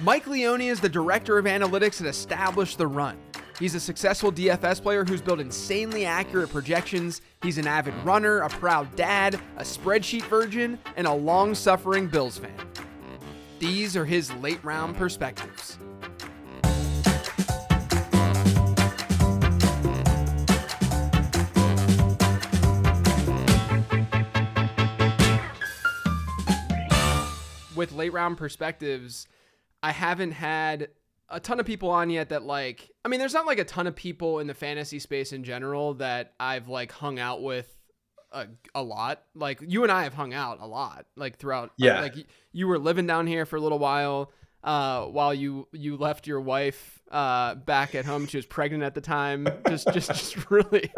Mike Leone is the director of analytics at Establish the Run. He's a successful DFS player who's built insanely accurate projections. He's an avid runner, a proud dad, a spreadsheet virgin, and a long-suffering Bills fan. These are his late-round perspectives. With late-round perspectives, I haven't had a ton of people on yet that there's not a ton of people in the fantasy space in general that I've hung out with a lot. Like you and I have hung out a lot, throughout. Yeah. You were living down here for a little while you left your wife back at home. She was pregnant at the time. Just really,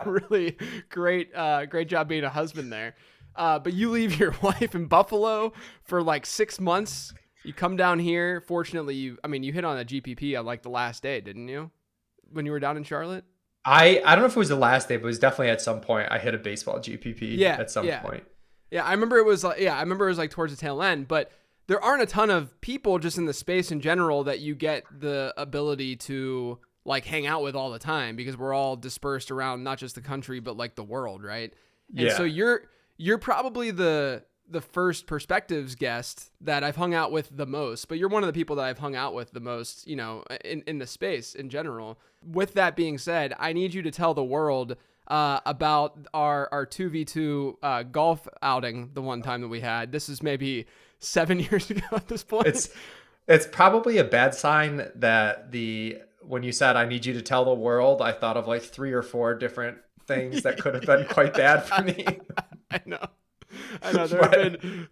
really great job being a husband there. But you leave your wife in Buffalo for 6 months. You come down here. Fortunately, you hit on a GPP on the last day, didn't you? When you were down in Charlotte? I don't know if it was the last day, but it was definitely at some point I hit a baseball GPP at some point. Yeah, I remember it was towards the tail end, but there aren't a ton of people just in the space in general that you get the ability to hang out with all the time, because we're all dispersed around not just the country, but the world, right? And so you're probably the first perspectives guest that I've hung out with the most, but you're one of the people that I've hung out with the most, in the space in general. With that being said, I need you to tell the world about our 2v2 golf outing the one time that we had. This is maybe 7 years ago at this point. It's probably a bad sign that when you said I need you to tell the world, I thought of 3 or 4 different things that could have been quite bad for me. I know.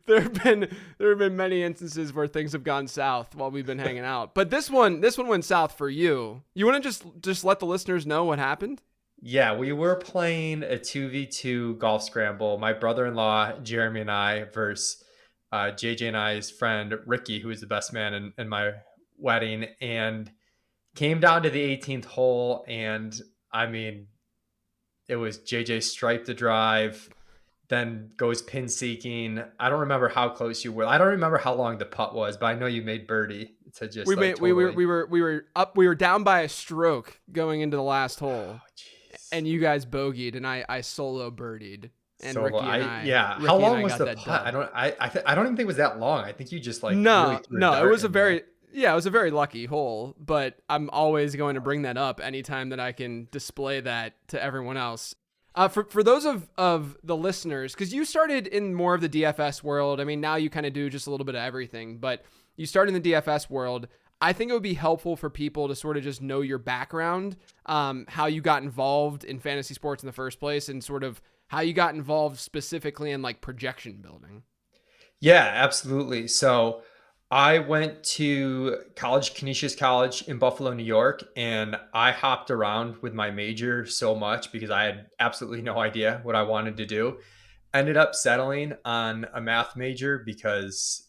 There have been many instances where things have gone south while we've been hanging out. But this one went south for you. You want to just let the listeners know what happened? Yeah, we were playing a 2v2 golf scramble. My brother-in-law Jeremy and I versus JJ and I's friend Ricky, who was the best man in my wedding, and came down to the 18th hole, and it was JJ striped the drive, then goes pin seeking. I don't remember how close you were. I don't remember how long the putt was, but I know you made birdie to just we were down by a stroke going into the last hole, and you guys bogeyed, and I solo birdied. And Ricky and I, how long was the putt? I don't even think it was that long. I think you just it was a very lucky hole, but I'm always going to bring that up anytime that I can display that to everyone else. For those of the listeners, because you started in more of the DFS world. Now you kind of do just a little bit of everything, but you started in the DFS world. I think it would be helpful for people to sort of just know your background, how you got involved in fantasy sports in the first place, and sort of how you got involved specifically in projection building. Yeah, absolutely. So I went to college, Canisius College in Buffalo, New York, and I hopped around with my major so much because I had absolutely no idea what I wanted to do. Ended up settling on a math major because,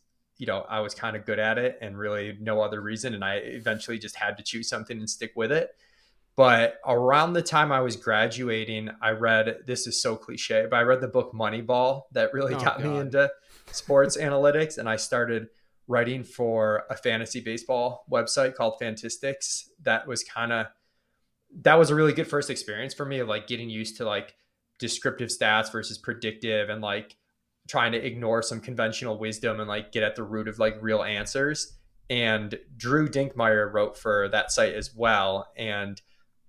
I was kind of good at it and really no other reason. And I eventually just had to choose something and stick with it. But around the time I was graduating, I read, this is so cliche, but I read the book Moneyball that really got me into sports analytics. And I started writing for a fantasy baseball website called Fantistics. That was a really good first experience for me of getting used to descriptive stats versus predictive, and trying to ignore some conventional wisdom and get at the root of real answers. And Drew Dinkmeyer wrote for that site as well. And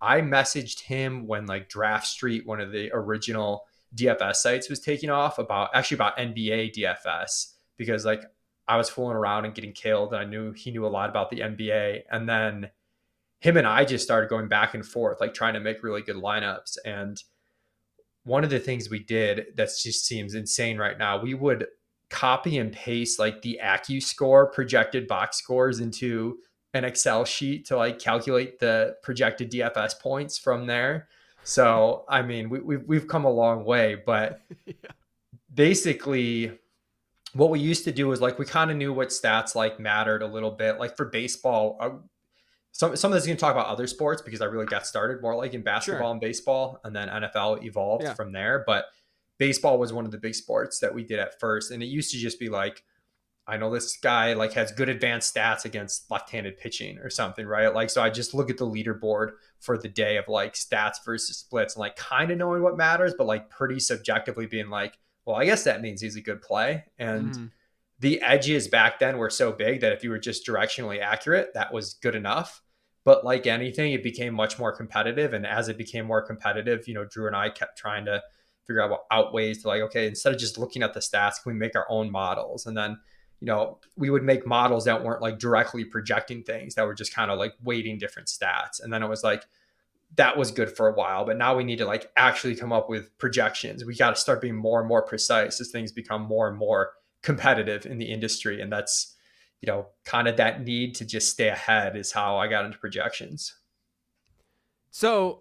I messaged him when Draft Street, one of the original DFS sites, was taking off about NBA DFS, because I was fooling around and getting killed, and I knew he knew a lot about the NBA. And then him and I just started going back and forth, trying to make really good lineups. And one of the things we did that just seems insane right now, we would copy and paste the AccuScore projected box scores into an Excel sheet to calculate the projected DFS points from there. So, we've come a long way, but basically what we used to do was we kind of knew what stats mattered a little bit. For baseball, some of this is going to talk about other sports because I really got started more in basketball and baseball, and then NFL evolved from there. But baseball was one of the big sports that we did at first. And it used to just be I know this guy like has good advanced stats against left-handed pitching or something, right? Like, so I just look at the leaderboard for the day of like stats versus splits and like kind of knowing what matters, but like pretty subjectively being like, well, I guess that means he's a good play. And Mm-hmm. the edges back then were so big that if you were just directionally accurate, that was good enough. But like anything, it became much more competitive. And as it became more competitive, Drew and I kept trying to figure out ways to like, okay, instead of just looking at the stats, can we make our own models? And then, we would make models that weren't like directly projecting things, that were just kind of like weighting different stats. And then it was like, that was good for a while, but now we need to like actually come up with projections. We got to start being more and more precise as things become more and more competitive in the industry. And that's, kind of that need to just stay ahead is how I got into projections. So,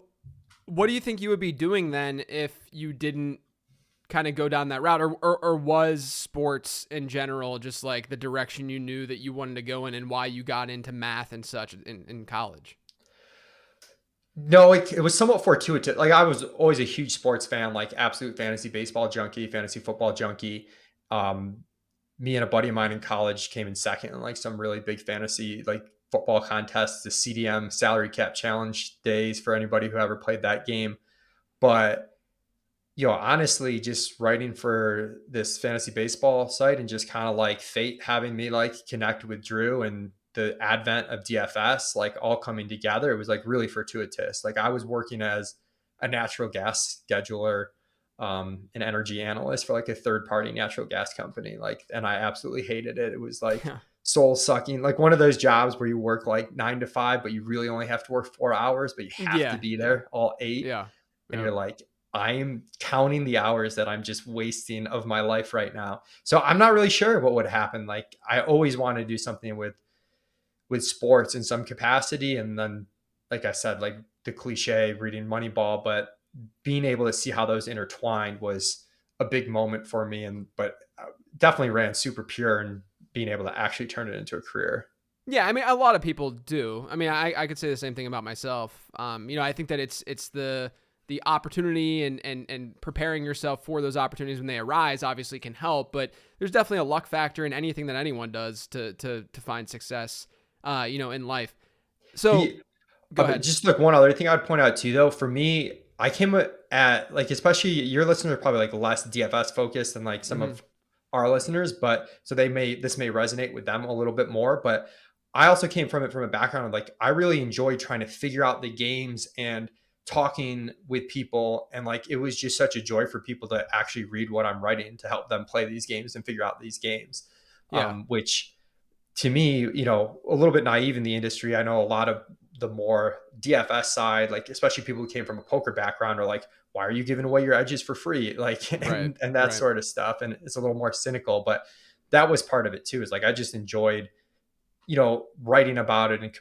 what do you think you would be doing then if you didn't kind of go down that route, or was sports in general just like the direction you knew that you wanted to go in, and why you got into math and such in college? No, it was somewhat fortuitous. Like I was always a huge sports fan, like absolute fantasy baseball junkie, fantasy football junkie. Um, Me and a buddy of mine in college came in second in like some really big fantasy like football contests, the CDM salary cap challenge days for anybody who ever played that game. But honestly, just writing for this fantasy baseball site and just kind of like fate having me like connect with Drew and the advent of DFS, like all coming together, it was like really fortuitous. Like I was working as a natural gas scheduler, an energy analyst for like a third party natural gas company. Like, and I absolutely hated it. It was like soul sucking, like one of those jobs where you work like 9 to 5, but you really only have to work 4 hours, but you have to Yeah, be yeah, there all 8. yeah, And yeah. you're like, I'm counting the hours that I'm just wasting of my life right now. So I'm not really sure what would happen. Like I always want to do something with sports in some capacity. And then, like I said, like the cliche reading Moneyball, but being able to see how those intertwined was a big moment for me. And but definitely ran super pure and being able to actually turn it into a career. Yeah, I mean, a lot of people do. I mean, I could say the same thing about myself. I think that it's the opportunity and preparing yourself for those opportunities when they arise obviously can help, but there's definitely a luck factor in anything that anyone does to find success, in life. So The go ahead. Just like one other thing I'd point out too, though, for me, I came at like, especially your listeners are probably like less DFS focused than like some Hmm. of our listeners, but so this may resonate with them a little bit more. But I also came from it from a background of like, I really enjoyed trying to figure out the games and talking with people. And like, it was just such a joy for people to actually read what I'm writing to help them play these games and figure out these games. Yeah. Which to me, a little bit naive in the industry. I know a lot of the more DFS side, like especially people who came from a poker background, are like, "Why are you giving away your edges for free?" Like, Right. and that Right. sort of stuff. And it's a little more cynical, but that was part of it too. Is like I just enjoyed, writing about it and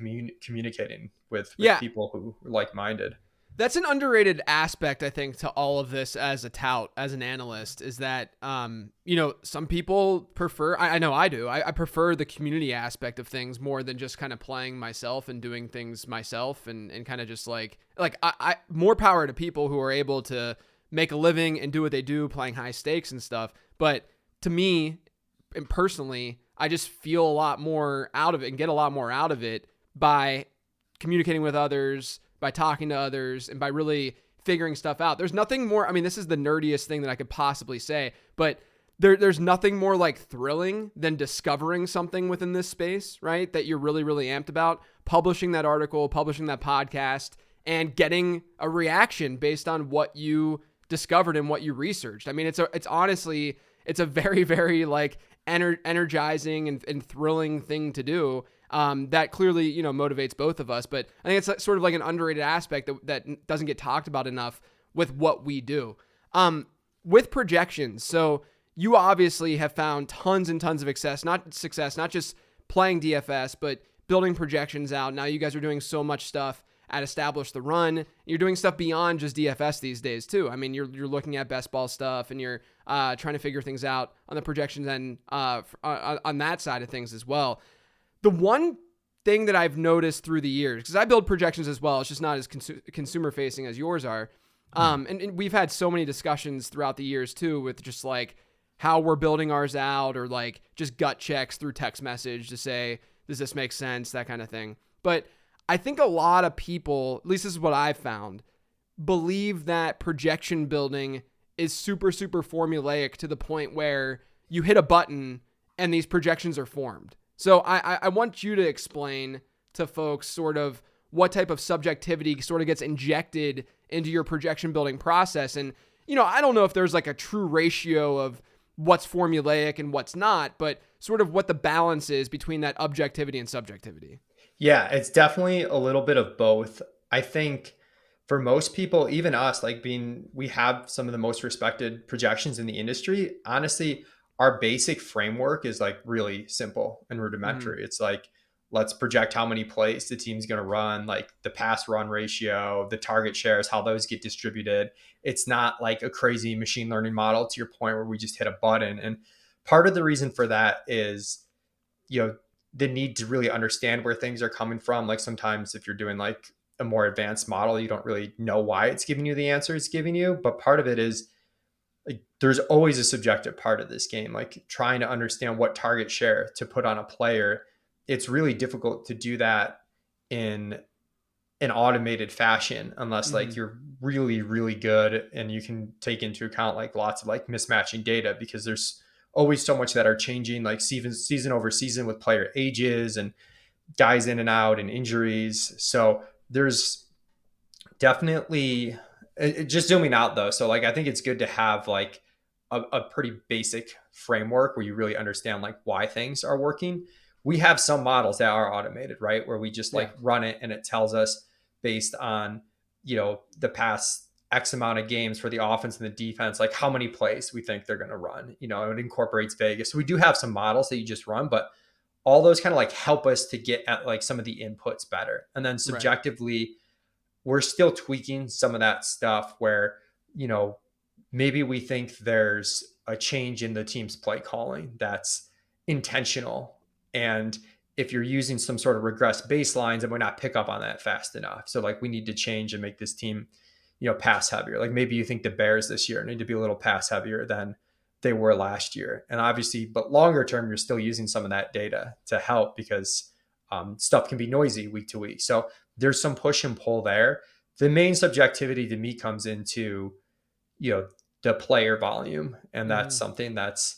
communicating with Yeah. people who were like minded. That's an underrated aspect, I think, to all of this as a tout, as an analyst, is that, some people prefer, I know I do, I prefer the community aspect of things more than just kind of playing myself and doing things myself and kind of just I more power to people who are able to make a living and do what they do playing high stakes and stuff. But to me, and personally, I just feel a lot more out of it and get a lot more out of it by communicating with others, by talking to others, and by really figuring stuff out. There's nothing more, I mean, this is the nerdiest thing that I could possibly say, but there's nothing more like thrilling than discovering something within this space, right? That you're really, really amped about, publishing that article, publishing that podcast, and getting a reaction based on what you discovered and what you researched. I mean, it's honestly, it's a very, very like energizing and thrilling thing to do. That clearly, motivates both of us, but I think it's sort of like an underrated aspect that doesn't get talked about enough with what we do. With projections. So you obviously have found tons and tons of success, not just playing DFS, but building projections out. Now you guys are doing so much stuff at Establish the Run. You're doing stuff beyond just DFS these days too. I mean, you're looking at best ball stuff and you're trying to figure things out on the projections and on that side of things as well. The one thing that I've noticed through the years, because I build projections as well, it's just not as consumer facing as yours are. And we've had so many discussions throughout the years too, with just like how we're building ours out, or like just gut checks through text message to say, does this make sense? That kind of thing. But I think a lot of people, at least this is what I've found, believe that projection building is super, super formulaic to the point where you hit a button and these projections are formed. So I want you to explain to folks sort of what type of subjectivity sort of gets injected into your projection building process. And, I don't know if there's like a true ratio of what's formulaic and what's not, but sort of what the balance is between that objectivity and subjectivity. Yeah, it's definitely a little bit of both. I think for most people, even us, like we have some of the most respected projections in the industry. Honestly, our basic framework is like really simple and Mm-hmm. rudimentary. It's like, let's project how many plays the team's going to run, like the pass run ratio, the target shares, how those get distributed. It's not like a crazy machine learning model to your point where we just hit a button. And part of the reason for that is, you know, the need to really understand where things are coming from. Like sometimes if you're doing like a more advanced model, you don't really know why it's giving you the answer it's giving you. But part of it is like there's always a subjective part of this game, like trying to understand what target share to put on a player. It's really difficult to do that in an automated fashion unless Mm-hmm. like you're really really good and you can take into account like lots of like mismatching data, because there's always so much that are changing like season over season with player ages and guys in and out and injuries. So there's definitely just zooming out though. So like I think it's good to have like a pretty basic framework where you really understand like why things are working. We have some models that are automated, right? Where we just Yeah. like run it and it tells us based on, the past X amount of games for the offense and the defense, like how many plays we think they're going to run. It incorporates Vegas. So we do have some models that you just run, but all those kind of like help us to get at like some of the inputs better. And then Right. subjectively, we're still tweaking some of that stuff where, you know, maybe we think there's a change in the team's play calling that's intentional. And if you're using some sort of regress baselines, and we're not pick up on that fast enough. So like we need to change and make this team, pass heavier. Like maybe you think the Bears this year need to be a little pass heavier than they were last year. And obviously, but longer term, you're still using some of that data to help because stuff can be noisy week to week. So there's some push and pull there. The main subjectivity to me comes into, you know, the player volume. And that's Mm-hmm. something that's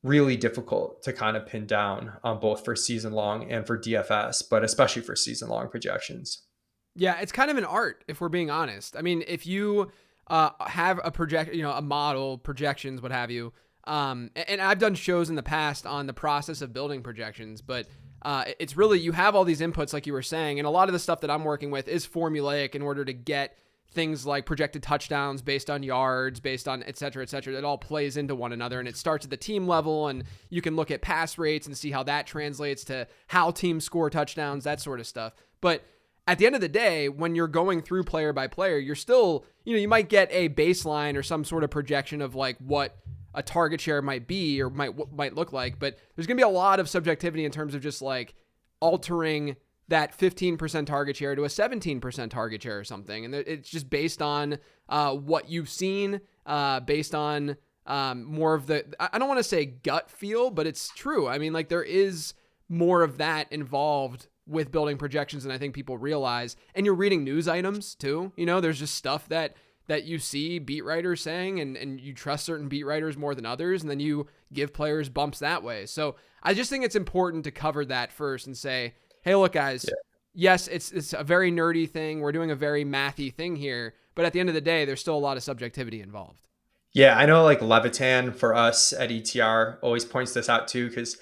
really difficult to kind of pin down on both for season long and for DFS, but especially for season long projections. Yeah, it's kind of an art, if we're being honest. I mean, if you have a project, a model, projections, what have you, and I've done shows in the past on the process of building projections, but it's really, you have all these inputs, like you were saying, and a lot of the stuff that I'm working with is formulaic in order to get things like projected touchdowns based on yards, based on et cetera, et cetera. It all plays into one another, and it starts at the team level, and you can look at pass rates and see how that translates to how teams score touchdowns, that sort of stuff. But at the end of the day, when you're going through player by player, you're still, you might get a baseline or some sort of projection of like what a target share might be or might look like, but there's going to be a lot of subjectivity in terms of just like altering that 15% target share to a 17% target share or something. And it's just based on what you've seen, based on more of the, I don't want to say gut feel, but it's true. I mean, like there is more of that involved with building projections than I think people realize. And you're reading news items too. There's just stuff that you see beat writers saying, and you trust certain beat writers more than others, and then you give players bumps that way. So I just think it's important to cover that first and say, hey, look, guys, Yeah. yes, it's a very nerdy thing. We're doing a very mathy thing here, but at the end of the day, there's still a lot of subjectivity involved. Yeah, I know like Levitan for us at ETR always points this out too, because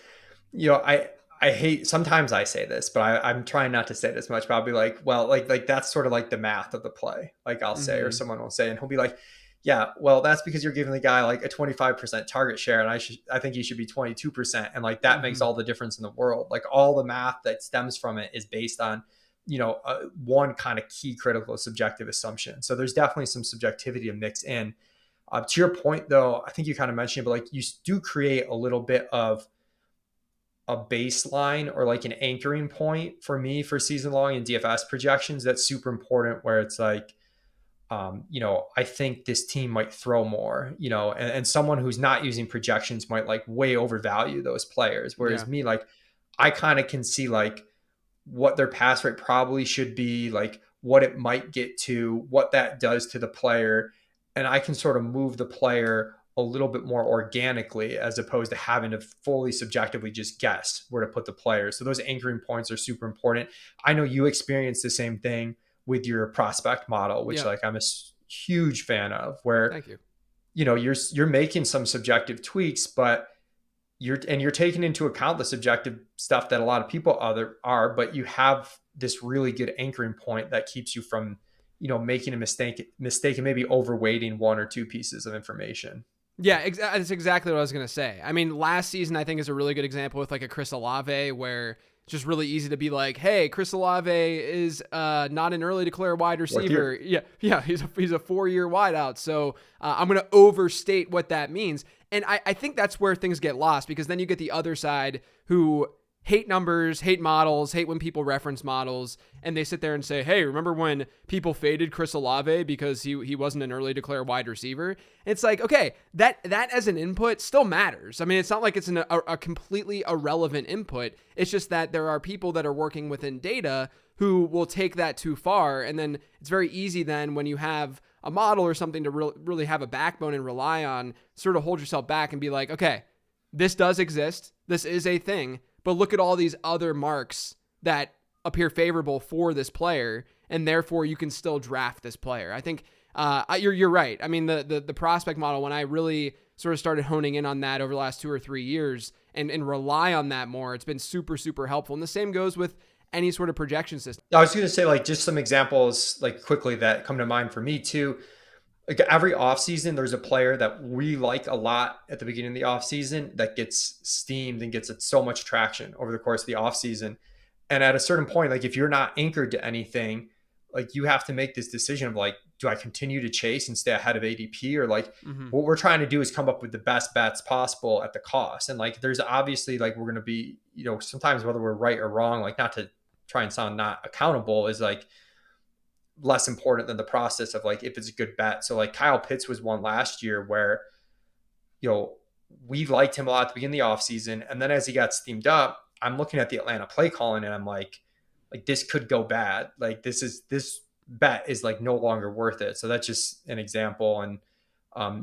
I hate sometimes I say this, but I'm trying not to say it as much. But I'll be like, well, like that's sort of like the math of the play. Like I'll say, or Mm-hmm. someone will say, and he'll be like, yeah, well, that's because you're giving the guy like a 25% target share, and I think he should be 22%, and like that makes Mm-hmm. all the difference in the world. Like all the math that stems from it is based on one kind of key critical subjective assumption. So there's definitely some subjectivity to mix in. To your point, though, I think you kind of mentioned it, but like you do create a little bit of a baseline or like an anchoring point for me for season long and DFS projections. That's super important where it's like, I think this team might throw more, and someone who's not using projections might like way overvalue those players. Yeah. Whereas me, like, I kind of can see like what their pass rate probably should be, like what it might get to, what that does to the player. And I can sort of move the player a little bit more organically as opposed to having to fully subjectively just guess where to put the player. So those anchoring points are super important. I know you experience the same thing with your prospect model, which Yeah. like I'm a huge fan of, where Thank you. you're making some subjective tweaks, but you're taking into account the subjective stuff that a lot of people other are, but you have this really good anchoring point that keeps you from, making a mistake and maybe overweighting one or two pieces of information. Yeah, that's exactly what I was going to say. I mean, last season I think is a really good example with like a Chris Olave, where it's just really easy to be like, hey, Chris Olave is not an early declare wide receiver. Yeah, he's a 4-year wideout. So I'm going to overstate what that means. And I think that's where things get lost, because then you get the other side who hate numbers, hate models, hate when people reference models, and they sit there and say, hey, remember when people faded Chris Olave because he wasn't an early declare wide receiver? It's like, okay, that as an input still matters. I mean, it's not like it's a completely irrelevant input. It's just that there are people that are working within data who will take that too far, and then it's very easy then when you have a model or something to really have a backbone and rely on, sort of hold yourself back and be like, okay, this does exist. This is a thing. But look at all these other marks that appear favorable for this player, and therefore you can still draft this player. I think you're right. I mean, the prospect model, when I really sort of started honing in on that over the last 2 or 3 years and rely on that more, it's been super, super helpful. And the same goes with any sort of projection system. I was going to say, like, just some examples like quickly that come to mind for me too. Like every offseason, there's a player that we like a lot at the beginning of the offseason that gets steamed and gets so much traction over the course of the offseason. And at a certain point, like if you're not anchored to anything, like you have to make this decision of like, do I continue to chase and stay ahead of ADP, or like what we're trying to do is come up with the best bets possible at the cost. And like, there's obviously like, we're going to be, sometimes whether we're right or wrong, like not to try and sound not accountable, is like less important than the process of like if it's a good bet. So like Kyle Pitts was one last year where we liked him a lot at the beginning of the offseason, and then as he got steamed up, I'm looking at the Atlanta play calling and I'm like this could go bad. Like this bet is like no longer worth it. So that's just an example. And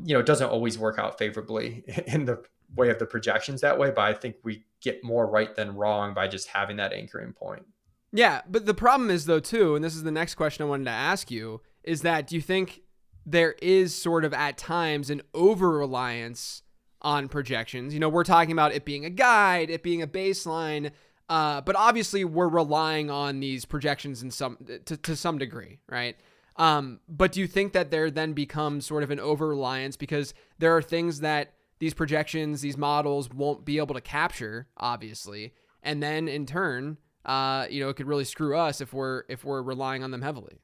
it doesn't always work out favorably in the way of the projections that way, but I think we get more right than wrong by just having that anchoring point. Yeah, but the problem is, though, too, and this is the next question I wanted to ask you, is that do you think there is sort of at times an over-reliance on projections? We're talking about it being a guide, it being a baseline, but obviously we're relying on these projections to some degree, right? But do you think that there then becomes sort of an over-reliance because there are things that these projections, these models won't be able to capture, obviously, and then in turn, it could really screw us if we're relying on them heavily?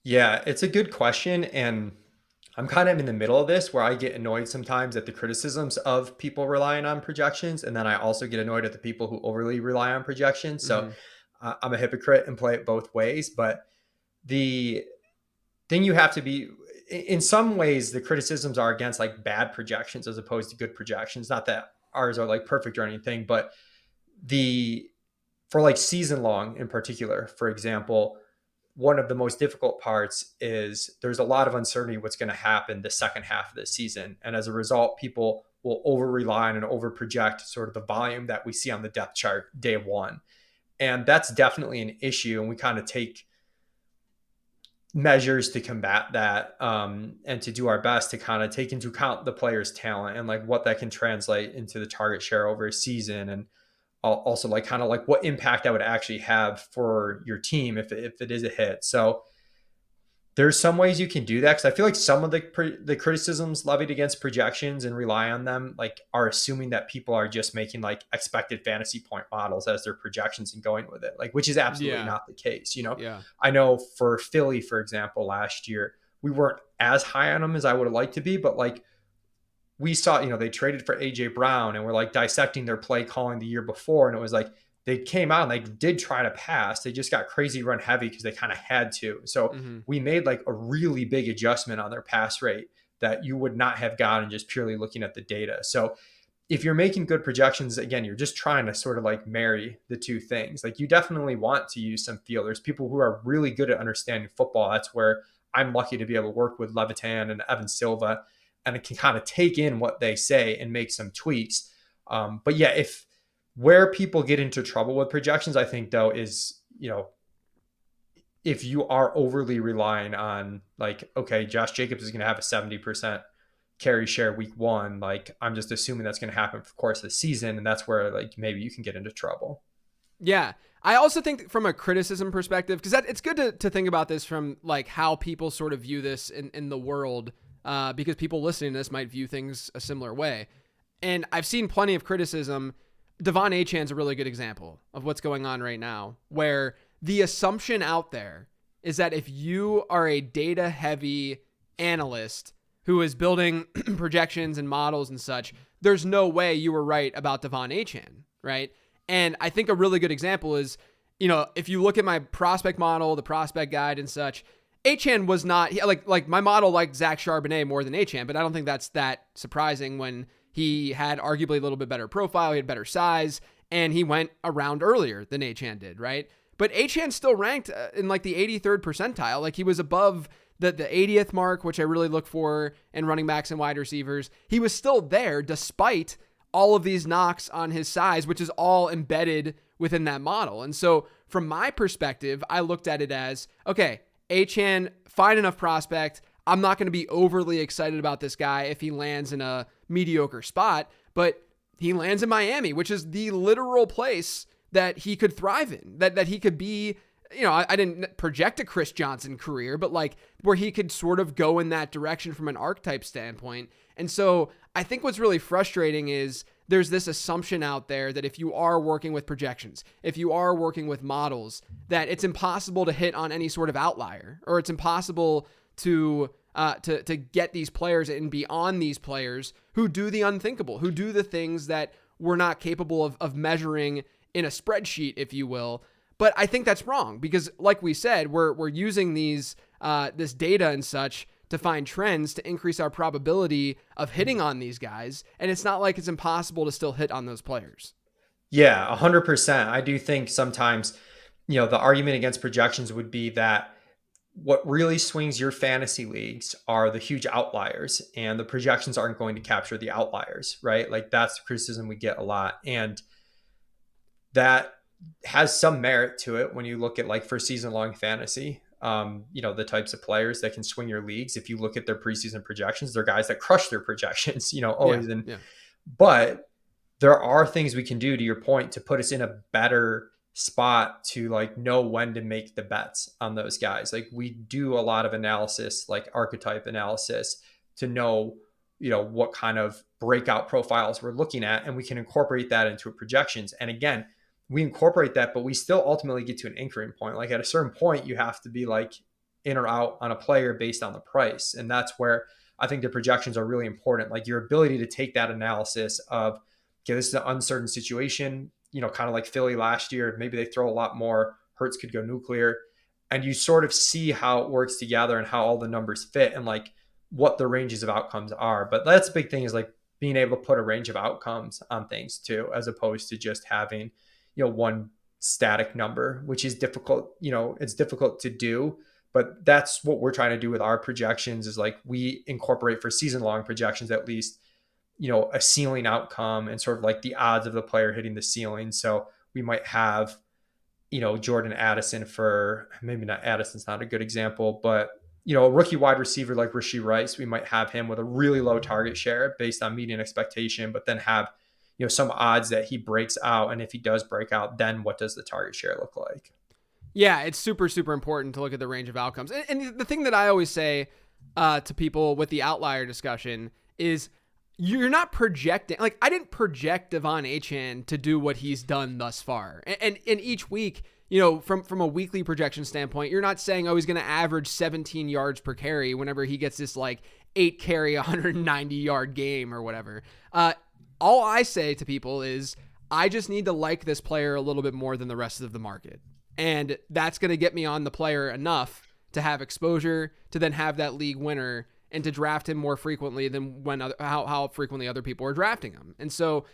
Yeah, it's a good question. And I'm kind of in the middle of this where I get annoyed sometimes at the criticisms of people relying on projections. And then I also get annoyed at the people who overly rely on projections. So I'm a hypocrite and play it both ways. But the thing you have to be, in some ways, the criticisms are against like bad projections as opposed to good projections. Not that ours are like perfect or anything, but for like season long in particular, for example, one of the most difficult parts is there's a lot of uncertainty what's going to happen the second half of the season. And as a result, people will over rely on and over project sort of the volume that we see on the depth chart day one. And that's definitely an issue. And we kind of take measures to combat that, and to do our best to kind of take into account the player's talent and like what that can translate into the target share over a season. And also like kind of like what impact that would actually have for your team if it is a hit. So there's some ways you can do that, because I feel like some of the criticisms levied against projections and rely on them like are assuming that people are just making like expected fantasy point models as their projections and going with it, like, which is absolutely not the case. Yeah. I know for Philly, for example, last year we weren't as high on them as I would have liked to be, but like we saw, they traded for AJ Brown and we're like dissecting their play calling the year before. And it was like, they came out and they did try to pass. They just got crazy run heavy because they kind of had to. So Mm-hmm. we made like a really big adjustment on their pass rate that you would not have gotten just purely looking at the data. So if you're making good projections, again, you're just trying to sort of like marry the two things. Like you definitely want to use some feel. There's people who are really good at understanding football. That's where I'm lucky to be able to work with Levitan and Evan Silva, and it can kind of take in what they say and make some tweaks. But yeah, if where people get into trouble with projections, I think though, is, if you are overly relying on like, okay, Josh Jacobs is going to have a 70% carry share week 1, like I'm just assuming that's going to happen for the course of the season, and that's where like maybe you can get into trouble. Yeah. I also think from a criticism perspective, because it's good to think about this from like how people sort of view this in the world, because people listening to this might view things a similar way. And I've seen plenty of criticism. Devon Achan's a really good example of what's going on right now, where the assumption out there is that if you are a data heavy analyst who is building projections and models and such, there's no way you were right about Devon Achan, right? And I think a really good example is, if you look at my prospect model, the prospect guide and such, Achan was not like my model liked Zach Charbonnet more than Achan, but I don't think that's that surprising when he had arguably a little bit better profile, he had better size, and he went around earlier than Achan did, right? But Achan still ranked in like the 83rd percentile. Like he was above the 80th mark, which I really look for in running backs and wide receivers. He was still there despite all of these knocks on his size, which is all embedded within that model. And so from my perspective, I looked at it as, okay, Achan, fine enough prospect. I'm not going to be overly excited about this guy if he lands in a mediocre spot, but he lands in Miami, which is the literal place that he could thrive in, that he could be, I didn't project a Chris Johnson career, but like where he could sort of go in that direction from an archetype standpoint. And so I think what's really frustrating is there's this assumption out there that if you are working with projections, if you are working with models, that it's impossible to hit on any sort of outlier, or it's impossible to get these players and be on these players who do the unthinkable, who do the things that we're not capable of measuring in a spreadsheet, if you will. But I think that's wrong because, like we said, we're using these this data and such to find trends to increase our probability of hitting on these guys, and it's not like it's impossible to still hit on those players. Yeah, 100%. I do think sometimes, the argument against projections would be that what really swings your fantasy leagues are the huge outliers, and the projections aren't going to capture the outliers, right? Like that's the criticism we get a lot. And that has some merit to it when you look at like for season long fantasy, the types of players that can swing your leagues. If you look at their preseason projections, they're guys that crush their projections, always. But there are things we can do, to your point, to put us in a better spot to like know when to make the bets on those guys. Like we do a lot of analysis, like archetype analysis, to know, what kind of breakout profiles we're looking at, and we can incorporate that into projections. And again, we incorporate that, but we still ultimately get to an anchoring point. Like at a certain point, you have to be like in or out on a player based on the price. And that's where I think the projections are really important. Like your ability to take that analysis of, okay, this is an uncertain situation, kind of like Philly last year. Maybe they throw a lot more. Hurts could go nuclear. And you sort of see how it works together and how all the numbers fit and like what the ranges of outcomes are. But that's the big thing, is like being able to put a range of outcomes on things too, as opposed to just having, one static number, which is difficult. It's difficult to do, but that's what we're trying to do with our projections, is like we incorporate for season long projections, at least, a ceiling outcome and sort of like the odds of the player hitting the ceiling. So we might have, Jordan Addison, for maybe not Addison's not a good example, but a rookie wide receiver like Rashee Rice, we might have him with a really low target share based on median expectation, but then have, some odds that he breaks out. And if he does break out, then what does the target share look like? Yeah, it's super, super important to look at the range of outcomes. And the thing that I always say to people with the outlier discussion is you're not projecting. Like I didn't project Devon Achan to do what he's done thus far. And each week, from a weekly projection standpoint, you're not saying, oh, he's going to average 17 yards per carry whenever he gets this like 8 carry, 190 yard game or whatever. All I say to people is I just need to like this player a little bit more than the rest of the market. And that's going to get me on the player enough to have exposure, to then have that league winner, and to draft him more frequently than how frequently other people are drafting him. And so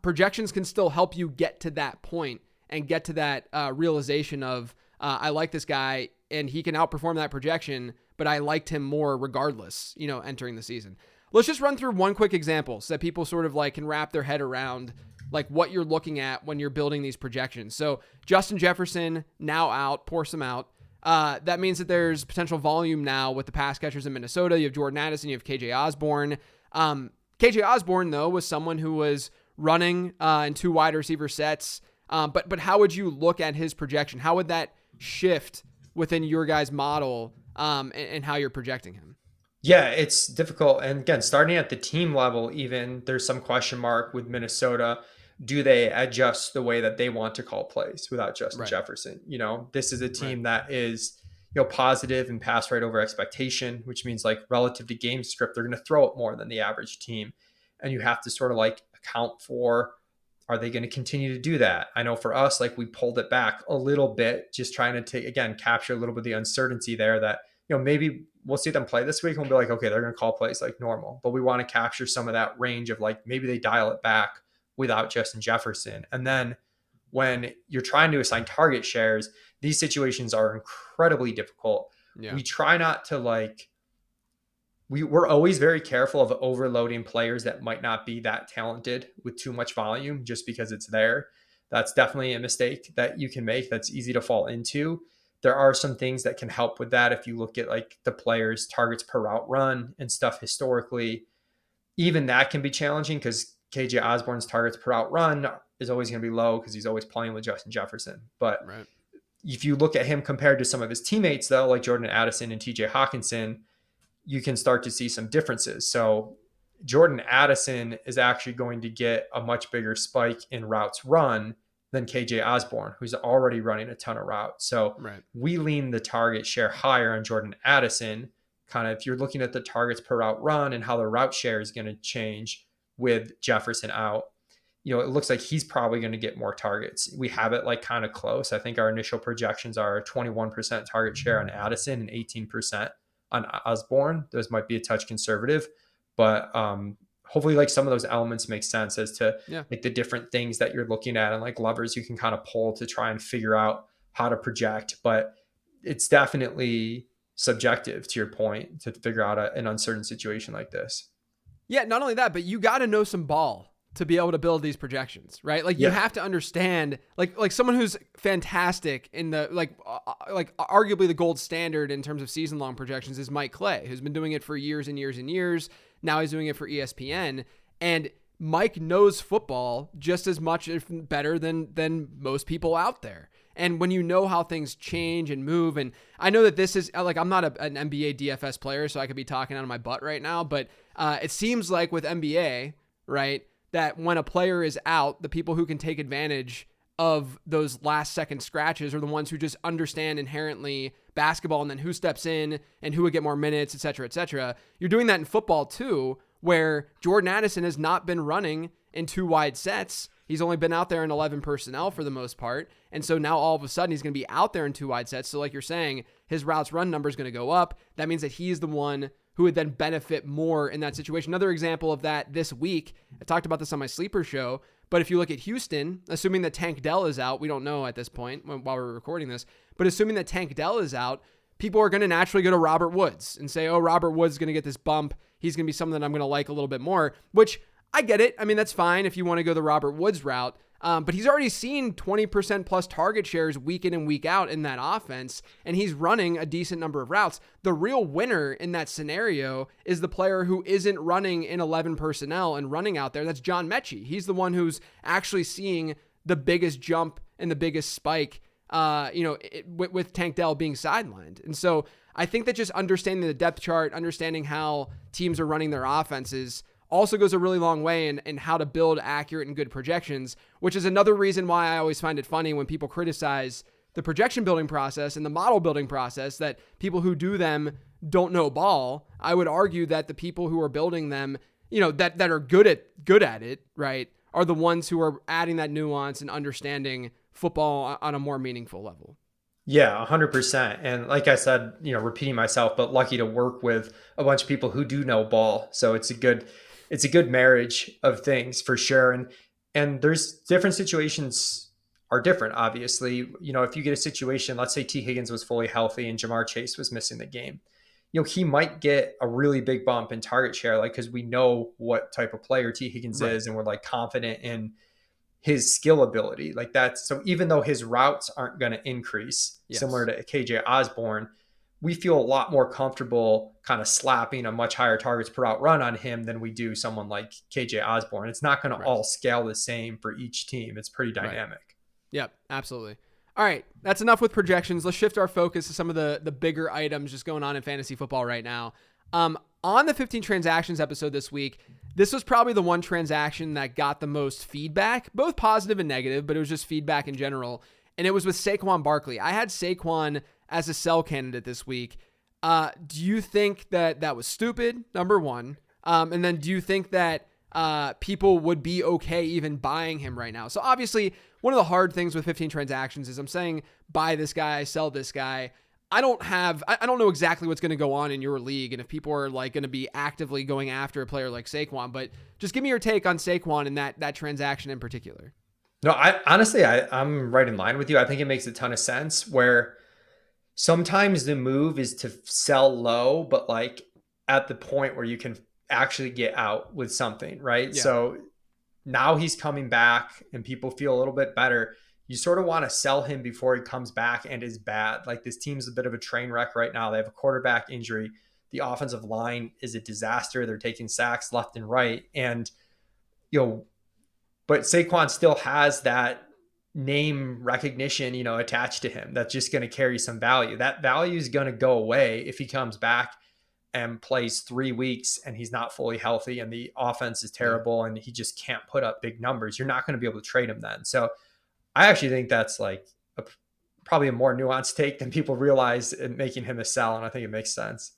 projections can still help you get to that point and get to that realization of, I like this guy and he can outperform that projection, but I liked him more regardless, entering the season. Let's just run through one quick example so that people sort of like can wrap their head around like what you're looking at when you're building these projections. So Justin Jefferson now out, pour some out. That means that there's potential volume now with the pass catchers in Minnesota. You have Jordan Addison, you have KJ Osborne. KJ Osborne, though, was someone who was running in 2 wide receiver sets. But how would you look at his projection? How would that shift within your guys' model and how you're projecting him? Yeah, it's difficult. And again, starting at the team level, even there's some question mark with Minnesota. Do they adjust the way that they want to call plays without Justin Jefferson? This is a team that is, positive and pass right over expectation, which means like relative to game script, they're going to throw it more than the average team. And you have to sort of like account for, are they going to continue to do that? I know for us, like we pulled it back a little bit, just trying to capture a little bit of the uncertainty there that, maybe we'll see them play this week and we'll be like, okay, they're going to call plays like normal, but we want to capture some of that range of like, maybe they dial it back without Justin Jefferson. And then when you're trying to assign target shares, these situations are incredibly difficult. Yeah. We try not to we're always very careful of overloading players that might not be that talented with too much volume just because it's there. That's definitely a mistake that you can make. That's easy to fall into. There are some things that can help with that. If you look at like the players' targets per route run and stuff historically, even that can be challenging because KJ Osborne's targets per route run is always going to be low because he's always playing with Justin Jefferson. But if you look at him compared to some of his teammates, though, like Jordan Addison and TJ Hawkinson, you can start to see some differences. So Jordan Addison is actually going to get a much bigger spike in routes run than KJ Osborne, who's already running a ton of routes. So we lean the target share higher on Jordan Addison. Kind of if you're looking at the targets per route run and how the route share is going to change with Jefferson out, it looks like he's probably going to get more targets. We have it like kind of close. I think our initial projections are 21% target share on Addison and 18% on Osborne. Those might be a touch conservative, but hopefully like some of those elements make sense as to like the different things that you're looking at and like levers you can kind of pull to try and figure out how to project. But it's definitely subjective, to your point, to figure out an uncertain situation like this. Yeah, not only that, but you got to know some ball to be able to build these projections, right? Like you have to understand, like someone who's fantastic in the like arguably the gold standard in terms of season-long projections is Mike Clay, who's been doing it for years and years and years. Now he's doing it for ESPN, and Mike knows football just as much, if better than most people out there. And when you know how things change and move, and I know that this is like, I'm not an NBA DFS player, so I could be talking out of my butt right now, but it seems like with NBA, right, that when a player is out, the people who can take advantage of those last second scratches are the ones who just understand inherently basketball and then who steps in and who would get more minutes, et cetera, et cetera. You're doing that in football too, where Jordan Addison has not been running in 2 wide sets. He's only been out there in 11 personnel for the most part. And so now all of a sudden he's going to be out there in 2 wide sets. So like you're saying, his routes run number is going to go up. That means that he's the one who would then benefit more in that situation. Another example of that this week, I talked about this on my sleeper show, but if you look at Houston, assuming that Tank Dell is out, we don't know at this point while we're recording this, but assuming that Tank Dell is out, people are going to naturally go to Robert Woods and say, oh, Robert Woods is going to get this bump. He's going to be someone that I'm going to like a little bit more, which I get it. I mean, that's fine if you want to go the Robert Woods route. But he's already seen 20% plus target shares week in and week out in that offense, and he's running a decent number of routes. The real winner in that scenario is the player who isn't running in 11 personnel and running out there. That's John Mechie. He's the one who's actually seeing the biggest jump and the biggest spike, with Tank Dell being sidelined. And so I think that just understanding the depth chart, understanding how teams are running their offenses also goes a really long way in how to build accurate and good projections, which is another reason why I always find it funny when people criticize the projection building process and the model building process, that people who do them don't know ball. I would argue that the people who are building them, that are good at it, right, are the ones who are adding that nuance and understanding football on a more meaningful level. Yeah, 100%. And like I said, repeating myself, but lucky to work with a bunch of people who do know ball. So it's a good marriage of things for sure. And there's different situations are different, obviously. If you get a situation, let's say T. Higgins was fully healthy and Jamar Chase was missing the game, he might get a really big bump in target share, like, because we know what type of player T. Higgins Right. is, and we're like confident in his skill ability like that. So even though his routes aren't going to increase similar Yes. to KJ Osborne, we feel a lot more comfortable kind of slapping a much higher targets per route run on him than we do someone like KJ Osborne. It's not going to Right. all scale the same for each team. It's pretty Right. dynamic. Yep, absolutely. All right, that's enough with projections. Let's shift our focus to some of the bigger items just going on in fantasy football right now. On the 15 transactions episode this week, this was probably the one transaction that got the most feedback, both positive and negative, but it was just feedback in general. And it was with Saquon Barkley. I had Saquon as a sell candidate this week. Do you think that was stupid? Number one. And then do you think that people would be okay even buying him right now? So obviously, one of the hard things with 15 transactions is I'm saying buy this guy, sell this guy. I don't know exactly what's going to go on in your league and if people are like going to be actively going after a player like Saquon, but just give me your take on Saquon and that transaction in particular. No, I honestly, I'm right in line with you. I think it makes a ton of sense where sometimes the move is to sell low, but like at the point where you can actually get out with something, right? Yeah. So now he's coming back and people feel a little bit better. You sort of want to sell him before he comes back and is bad. Like, this team's a bit of a train wreck right now. They have a quarterback injury. The offensive line is a disaster. They're taking sacks left and right. And, but Saquon still has that name recognition, attached to him that's just going to carry some value. That value is going to go away if he comes back and plays 3 weeks and he's not fully healthy and the offense is Yeah. terrible and he just can't put up big numbers. You're not going to be able to trade him then. So I actually think that's like probably a more nuanced take than people realize in making him a sell. And I think it makes sense.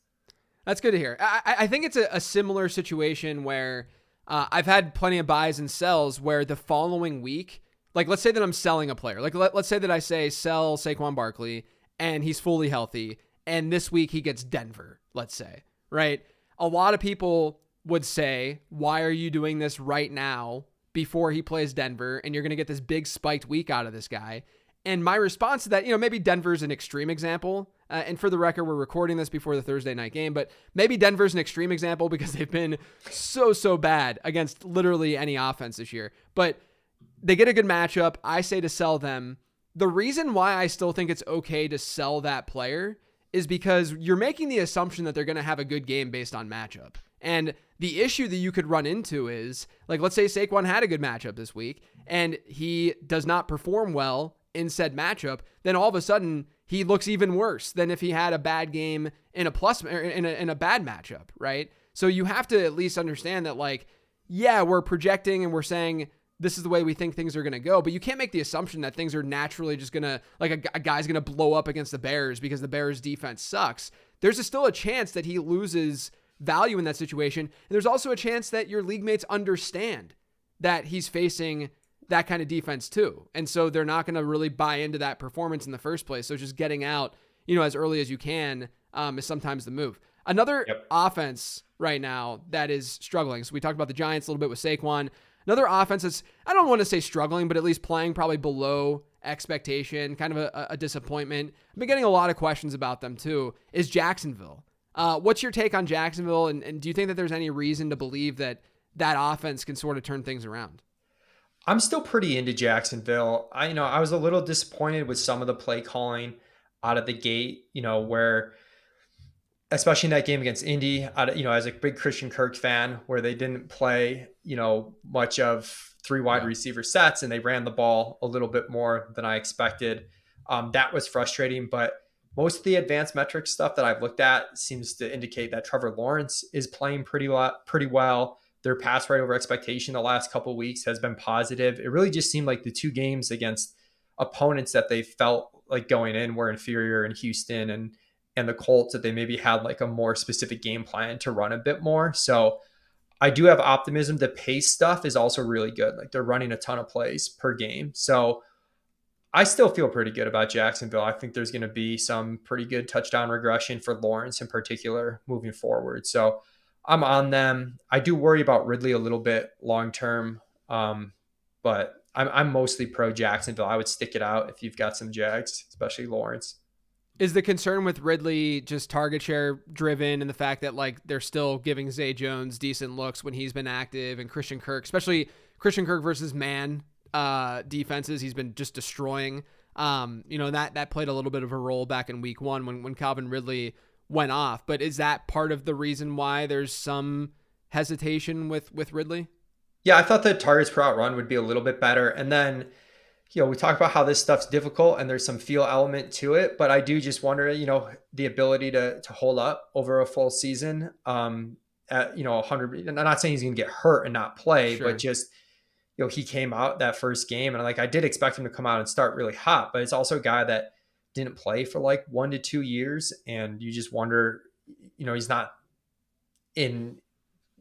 That's good to hear. I think it's a similar situation where I've had plenty of buys and sells where the following week, like let's say that I'm selling a player. Like let's say that I say sell Saquon Barkley and he's fully healthy. And this week he gets Denver, let's say, right? A lot of people would say, why are you doing this right now before he plays Denver? And you're going to get this big spiked week out of this guy. And my response to that, maybe Denver's an extreme example. And for the record, we're recording this before the Thursday night game, but maybe Denver's an extreme example because they've been so bad against literally any offense this year. But they get a good matchup. I say to sell them. The reason why I still think it's okay to sell that player is because you're making the assumption that they're going to have a good game based on matchup. And the issue that you could run into is, like, let's say Saquon had a good matchup this week and he does not perform well in said matchup, then all of a sudden he looks even worse than if he had a bad game in a plus or in a bad matchup, right? So you have to at least understand that, like, yeah, we're projecting and we're saying this is the way we think things are going to go, but you can't make the assumption that things are naturally just going to, like, a guy's going to blow up against the Bears because the Bears defense sucks. There's still a chance that he loses value in that situation. And there's also a chance that your league mates understand that he's facing that kind of defense too. And so they're not going to really buy into that performance in the first place. So just getting out, as early as you can is sometimes the move. Another offense right now that is struggling. So we talked about the Giants a little bit with Saquon. Another offense that's, I don't want to say struggling, but at least playing probably below expectation, kind of a disappointment. I've been getting a lot of questions about them too, is Jacksonville. What's your take on Jacksonville? And do you think that there's any reason to believe that offense can sort of turn things around? I'm still pretty into Jacksonville. I was a little disappointed with some of the play calling out of the gate, where, especially in that game against Indy, as a big Christian Kirk fan, where they didn't play, much of 3 wide receiver sets and they ran the ball a little bit more than I expected. That was frustrating, but most of the advanced metrics stuff that I've looked at seems to indicate that Trevor Lawrence is playing pretty well. Their pass rate over expectation the last couple of weeks has been positive. It really just seemed like the 2 games against opponents that they felt like going in were inferior in Houston and the Colts, that they maybe had like a more specific game plan to run a bit more. So I do have optimism. The pace stuff is also really good. Like they're running a ton of plays per game. So I still feel pretty good about Jacksonville. I think there's going to be some pretty good touchdown regression for Lawrence in particular moving forward. So I'm on them. I do worry about Ridley a little bit long term, but I'm mostly pro Jacksonville. I would stick it out if you've got some Jags, especially Lawrence. Is the concern with Ridley just target share driven and the fact that like they're still giving Zay Jones decent looks when he's been active, and Christian Kirk, especially Christian Kirk versus man defenses, he's been just destroying. That played a little bit of a role back in week 1 when Calvin Ridley went off. But is that part of the reason why there's some hesitation with Ridley? Yeah, I thought the targets per out run would be a little bit better. And then, we talk about how this stuff's difficult and there's some feel element to it, but I do just wonder, the ability to hold up over a full season, at, 100. I'm not saying he's going to get hurt and not play, Sure. but just, he came out that first game and like, I did expect him to come out and start really hot, but it's also a guy that didn't play for like 1 to 2 years. And you just wonder, he's not in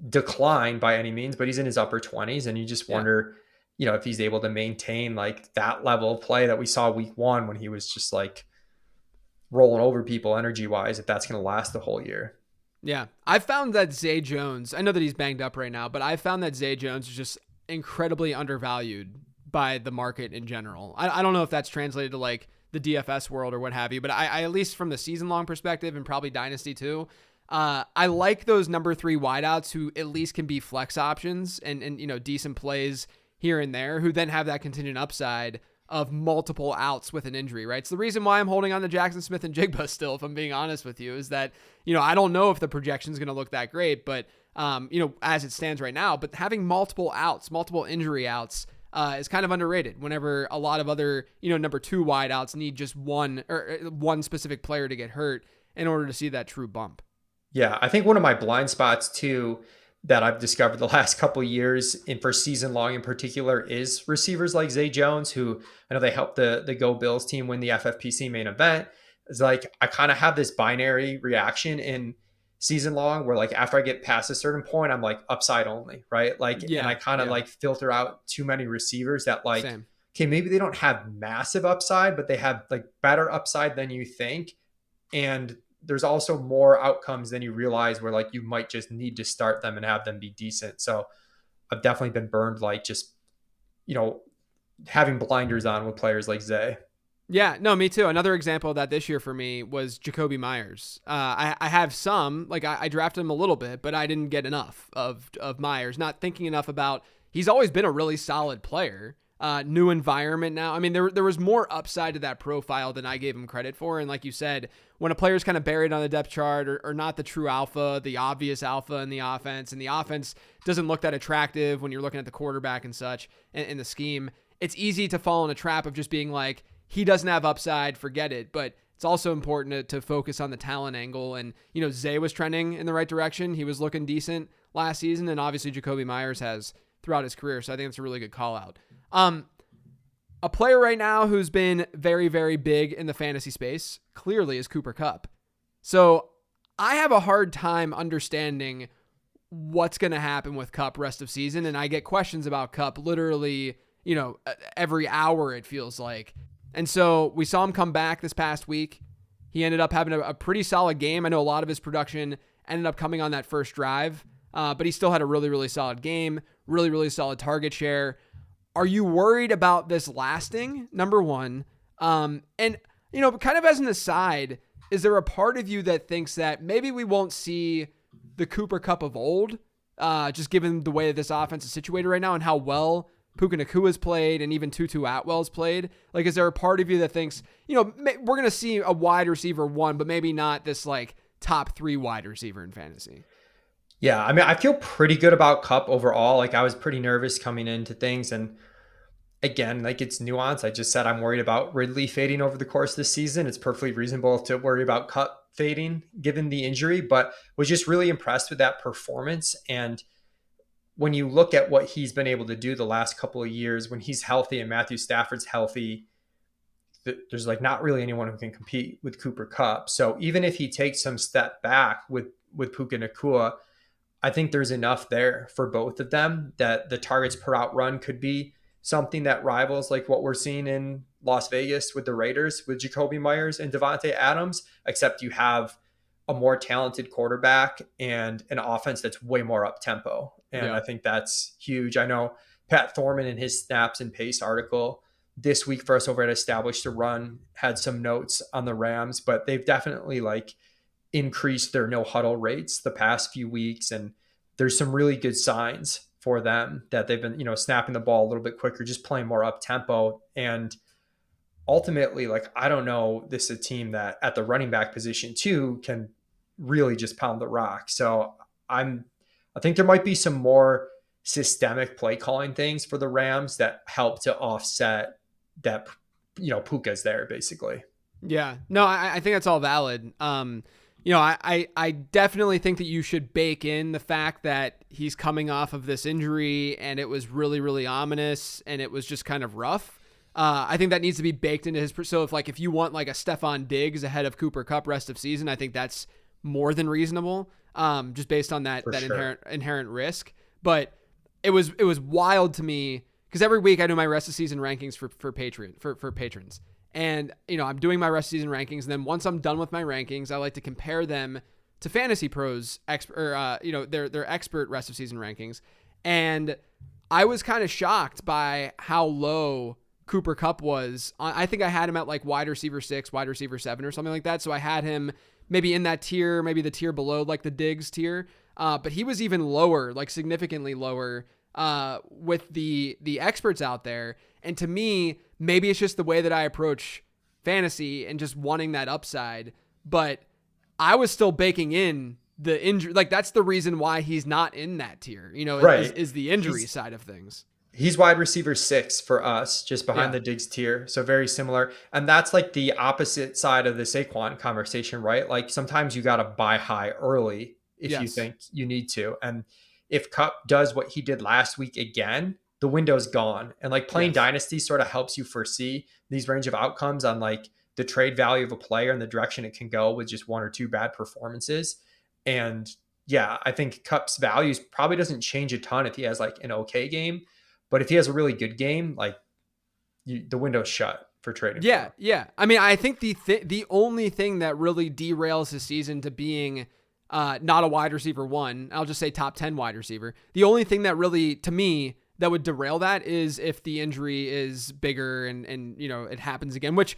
decline by any means, but he's in his upper 20s. And you just Yeah. wonder, if he's able to maintain like that level of play that we saw week 1 when he was just like rolling over people energy wise, if that's going to last the whole year. Yeah. I found that Zay Jones, I know that he's banged up right now, but I found that Zay Jones is just incredibly undervalued by the market in general. I don't know if that's translated to like the DFS world or what have you, but I at least from the season long perspective and probably Dynasty too, I like those number 3 wideouts who at least can be flex options and decent plays here and there, who then have that contingent upside of multiple outs with an injury, right? So the reason why I'm holding on to Jackson Smith and Jigba still, if I'm being honest with you, is that, I don't know if the projection is going to look that great, but, as it stands right now, but having multiple outs, multiple injury outs, is kind of underrated whenever a lot of other, number 2 wideouts need just one specific player to get hurt in order to see that true bump. Yeah, I think one of my blind spots too that I've discovered the last couple of years in for season long in particular is receivers like Zay Jones, who I know they helped the Go Bills team win the FFPC main event. It's like I kind of have this binary reaction in season long where like after I get past a certain point, I'm like upside only, right? Like, and I kind of like filter out too many receivers that like, Same. okay, maybe they don't have massive upside, but they have like better upside than you think. And there's also more outcomes than you realize where like you might just need to start them and have them be decent. So I've definitely been burned like just, having blinders on with players like Zay. Yeah, no, me too. Another example of that this year for me was Jacoby Myers. I have some, like I drafted him a little bit, but I didn't get enough of Myers, not thinking enough about, he's always been a really solid player. New environment now. I mean, there was more upside to that profile than I gave him credit for. And like you said, when a player's kind of buried on the depth chart or not the true alpha, the obvious alpha in the offense, and the offense doesn't look that attractive when you're looking at the quarterback and such in the scheme, it's easy to fall in a trap of just being like, he doesn't have upside, forget it. But it's also important to focus on the talent angle. And, Zay was trending in the right direction. He was looking decent last season. And obviously Jacoby Myers has throughout his career. So I think it's a really good call out. A player right now who's been very, very big in the fantasy space clearly is Cooper Kupp. So I have a hard time understanding what's going to happen with Kupp rest of season. And I get questions about Kupp literally, every hour it feels like. And so we saw him come back this past week. He ended up having a pretty solid game. I know a lot of his production ended up coming on that first drive, but he still had a really, really solid game, really, really solid target share. Are you worried about this lasting? Number one. And, kind of as an aside, is there a part of you that thinks that maybe we won't see the Cooper Kupp of old, just given the way that this offense is situated right now and how well Puka Nakua's played and even Tutu Atwell's played? Like, is there a part of you that thinks, we're going to see a wide receiver 1, but maybe not this like top 3 wide receiver in fantasy? Yeah, I mean, I feel pretty good about Kupp overall. Like I was pretty nervous coming into things. And again, like it's nuanced. I just said I'm worried about Ridley fading over the course of the season. It's perfectly reasonable to worry about Kupp fading given the injury, but was just really impressed with that performance. And when you look at what he's been able to do the last couple of years, when he's healthy and Matthew Stafford's healthy, there's like not really anyone who can compete with Cooper Kupp. So even if he takes some step back with Puka Nakua, I think there's enough there for both of them that the targets per out run could be something that rivals like what we're seeing in Las Vegas with the Raiders with Jacoby Myers and Devontae Adams, except you have a more talented quarterback and an offense that's way more up tempo. And Yeah. I think that's huge. I know Pat Thorman in his snaps and pace article this week for us over at Established to Run had some notes on the Rams, but they've definitely like increased their no huddle rates the past few weeks. And there's some really good signs for them that they've been, snapping the ball a little bit quicker, just playing more up tempo. And ultimately, like, I don't know, this is a team that at the running back position too can really just pound the rock. So I think there might be some more systemic play calling things for the Rams that help to offset that, Puka's there basically. Yeah. No, I think that's all valid. I definitely think that you should bake in the fact that he's coming off of this injury and it was really, really ominous and it was just kind of rough. I think that needs to be baked into his. So if you want like a Stephon Diggs ahead of Cooper Kupp rest of season, I think that's more than reasonable. Just based on that For sure. inherent risk. But it was wild to me because every week I do my rest of season rankings for patrons. And, I'm doing my rest of season rankings. And then once I'm done with my rankings, I like to compare them to Fantasy Pros their expert rest of season rankings. And I was kind of shocked by how low Cooper Kupp was. I think I had him at like wide receiver 6, wide receiver 7 or something like that. So I had him maybe in that tier, maybe the tier below like the Diggs tier. But he was even lower, like significantly lower with the experts out there. And to me, maybe it's just the way that I approach fantasy and just wanting that upside. But I was still baking in the injury. Like that's the reason why he's not in that tier, Right. is the injury side of things. He's wide receiver 6 for us, just behind Yeah. the Diggs tier. So very similar. And that's like the opposite side of the Saquon conversation, right? Like sometimes you got to buy high early if you Yes. think you need to. And if Cup does what he did last week again, the window's gone. And like playing Yes. Dynasty sort of helps you foresee these range of outcomes on like the trade value of a player and the direction it can go with just one or two bad performances. And yeah, I think Cup's values probably doesn't change a ton if he has like an okay game. But if he has a really good game, like the window's shut for trading for Yeah, him. yeah. I mean, I think the only thing that really derails his season to being not a wide receiver 1, I'll just say top 10 wide receiver. The only thing that really, to me, that would derail that is if the injury is bigger and it happens again, which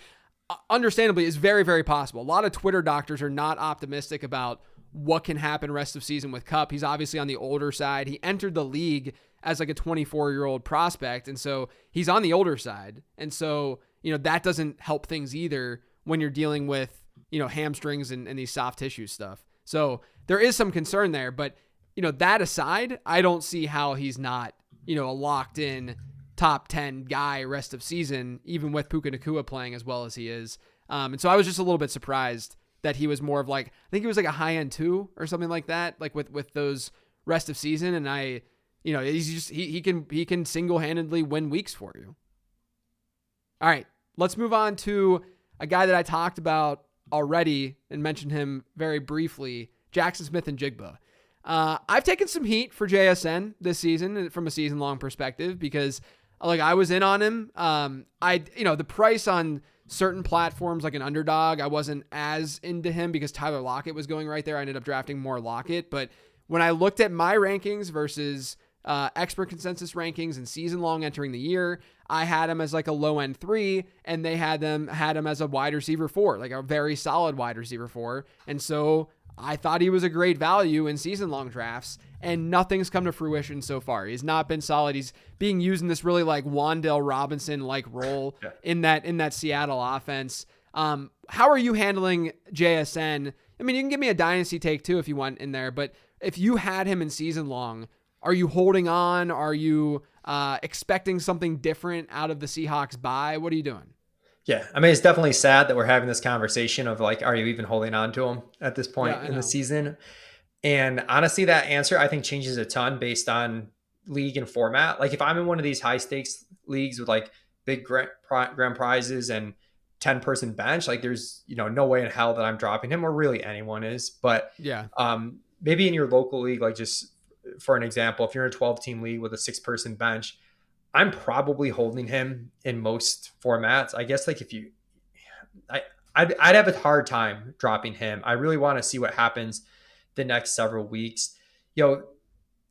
understandably is very, very possible. A lot of Twitter doctors are not optimistic about what can happen rest of season with Kupp. He's obviously on the older side. He entered the league as like a 24-year-old prospect, and so he's on the older side. And so, that doesn't help things either when you're dealing with, hamstrings and these soft tissue stuff. So there is some concern there, but, that aside, I don't see how he's not, a locked in top 10 guy rest of season, even with Puka Nacua playing as well as he is. And so I was just a little bit surprised that he was more of like, I think he was like a high end 2 or something like that, like with those rest of season. And he's just, he can single-handedly win weeks for you. All right, let's move on to a guy that I talked about already and mentioned him very briefly, Jackson Smith-Njigba. I've taken some heat for JSN this season from a season-long perspective because I was in on him. The price on certain platforms like an underdog, I wasn't as into him because Tyler Lockett was going right there. I ended up drafting more Lockett. But when I looked at my rankings versus expert consensus rankings and season long entering the year, I had him as like a low end 3 and they had him as a wide receiver 4, like a very solid wide receiver 4. And so I thought he was a great value in season long drafts, and nothing's come to fruition so far. He's not been solid. He's being used in this really like Wan'Dale Robinson like role Yeah. in that Seattle offense. How are you handling JSN? I mean, you can give me a dynasty take too if you want in there, but if you had him in season long, are you holding on? Are you expecting something different out of the Seahawks bye? What are you doing? Yeah. I mean, it's definitely sad that we're having this conversation of like, are you even holding on to him at this Yeah, point I in the know. season? And honestly, that answer I think changes a ton based on league and format. Like if I'm in one of these high stakes leagues with like big grand prizes and 10-person bench, like there's, no way in hell that I'm dropping him or really anyone is. But Yeah. maybe in your local league, like just for an example, if you're in a 12-team league with a 6-person bench, I'm probably holding him in most formats. I guess like if you, I, I'd have a hard time dropping him. I really want to see what happens the next several weeks. You know,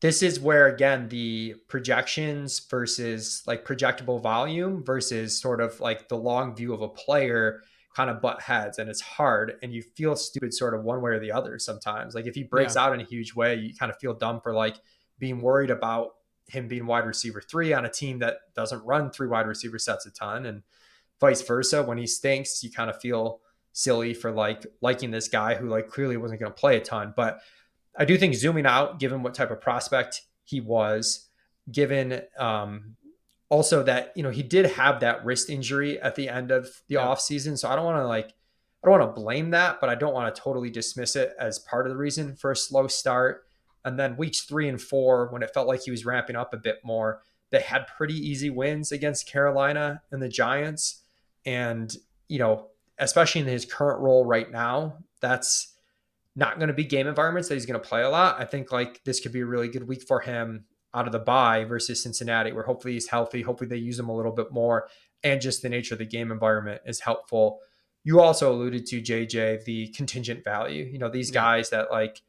this is where again the projections versus like projectable volume versus sort of like the long view of a player kind of butt heads, and it's hard and you feel stupid sort of one way or the other sometimes. Like if he breaks Yeah. out in a huge way, you kind of feel dumb for like being worried about him being wide receiver 3 on a team that doesn't run 3 wide receiver sets a ton, and vice versa. When he stinks, you kind of feel silly for like liking this guy who like clearly wasn't going to play a ton. But I do think zooming out, given what type of prospect he was, given also that, you know, he did have that wrist injury at the end of the Yeah. offseason. So I don't want to blame that, but I don't want to totally dismiss it as part of the reason for a slow start. And then weeks 3 and 4, when it felt like he was ramping up a bit more, they had pretty easy wins against Carolina and the Giants. And, you know, especially in his current role right now, that's not going to be game environments that he's going to play a lot. I think like this could be a really good week for him out of the bye versus Cincinnati, where hopefully he's healthy. Hopefully they use him a little bit more. And just the nature of the game environment is helpful. You also alluded to JJ, the contingent value. You know, these Yeah. guys that like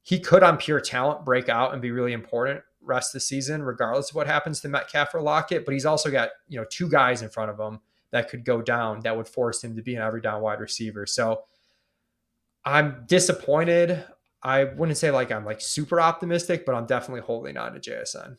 he could on pure talent break out and be really important rest of the season, regardless of what happens to Metcalf or Lockett. But he's also got, you know, 2 guys in front of him that could go down that would force him to be an every down wide receiver. So I'm disappointed. I wouldn't say like I'm like super optimistic, but I'm definitely holding on to JSN.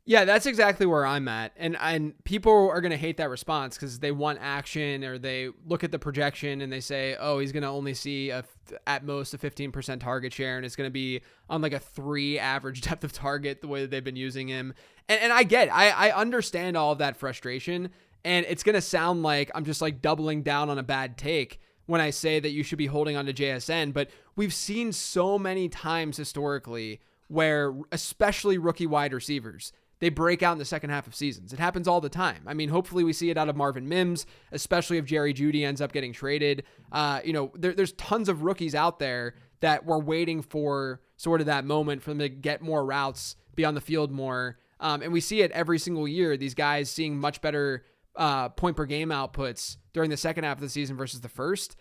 Yeah, that's exactly where I'm at. And people are going to hate that response because they want action, or they look at the projection and they say, oh, he's going to only see at most a 15% target share, and it's going to be on like a 3 average depth of target the way that they've been using him. And I understand all of that frustration, and it's going to sound like I'm just like doubling down on a bad take when I say that you should be holding on to JSN, but we've seen so many times historically where, especially rookie wide receivers, they break out in the second half of seasons. It happens all the time. I mean, hopefully we see it out of Marvin Mims, especially if Jerry Jeudy ends up getting traded. There's tons of rookies out there that were waiting for sort of that moment for them to get more routes, be on the field more. And we see it every single year, these guys seeing much better point per game outputs during the second half of the season versus the first.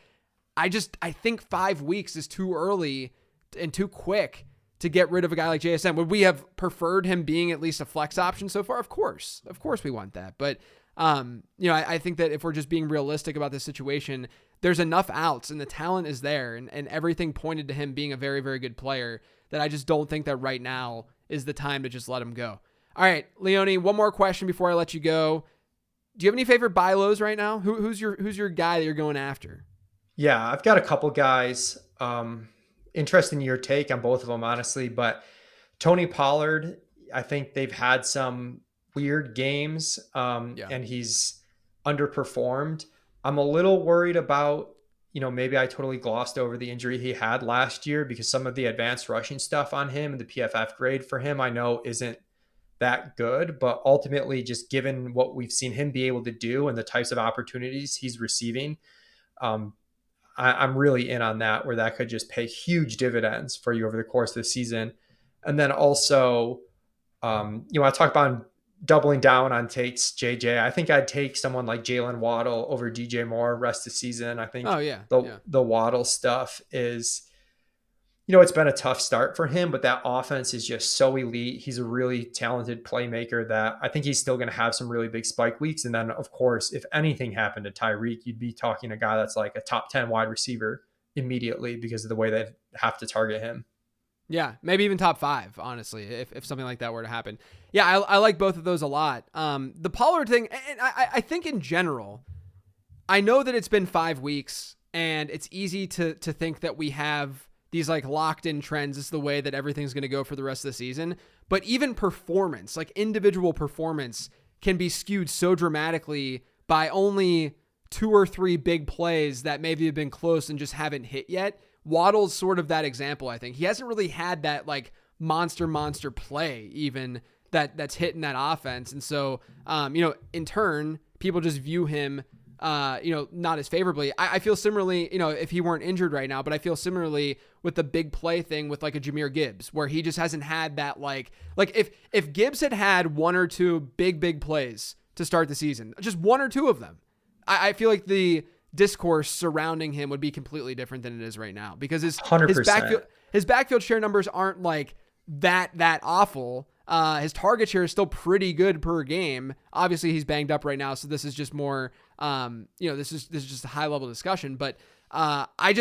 I think 5 weeks is too early and too quick to get rid of a guy like JSN. Would we have preferred him being at least a flex option so far? Of course we want that. But, I think that if we're just being realistic about this situation, there's enough outs and the talent is there, and everything pointed to him being a very, very good player, that I just don't think that right now is the time to just let him go. All right, Leone, one more question before I let you go. Do you have any favorite buy lows right now? Who's your guy that you're going after? Yeah, I've got a couple guys. Interested in your take on both of them, honestly. But Tony Pollard, I think they've had some weird games, Yeah. and he's underperformed. I'm a little worried about, maybe I totally glossed over the injury he had last year, because some of the advanced rushing stuff on him and the PFF grade for him, I know isn't that good, but ultimately just given what we've seen him be able to do and the types of opportunities he's receiving, um, I'm really in on that, where that could just pay huge dividends for you over the course of the season. And then also, I talk about doubling down on takes JJ. I think I'd take someone like Jalen Waddle over DJ Moore rest of the season. I think Oh yeah. the Waddle stuff is, it's been a tough start for him, but that offense is just so elite. He's a really talented playmaker that I think he's still going to have some really big spike weeks. And then, of course, if anything happened to Tyreek, you'd be talking a guy that's like a top 10 wide receiver immediately because of the way they have to target him. Yeah, maybe even top 5, honestly, if something like that were to happen. Yeah, I like both of those a lot. The Pollard thing, and I think in general, I know that it's been 5 weeks, and it's easy to think that we have these like locked in trends. This is the way that everything's going to go for the rest of the season. But even performance, like individual performance, can be skewed so dramatically by only 2 or 3 big plays that maybe have been close and just haven't hit yet. Waddle's sort of that example, I think. He hasn't really had that like monster play even that's hitting that offense. And so, in turn, people just view him not as favorably. I feel similarly, if he weren't injured right now, but I feel similarly with the big play thing with like a Jahmyr Gibbs, where he just hasn't had that like if Gibbs had one or two big plays to start the season, just one or two of them, I feel like the discourse surrounding him would be completely different than it is right now, because his 100%. his backfield share numbers aren't like that awful. His target share is still pretty good per game. Obviously he's banged up right now, so this is just more, this is just a high level discussion, but I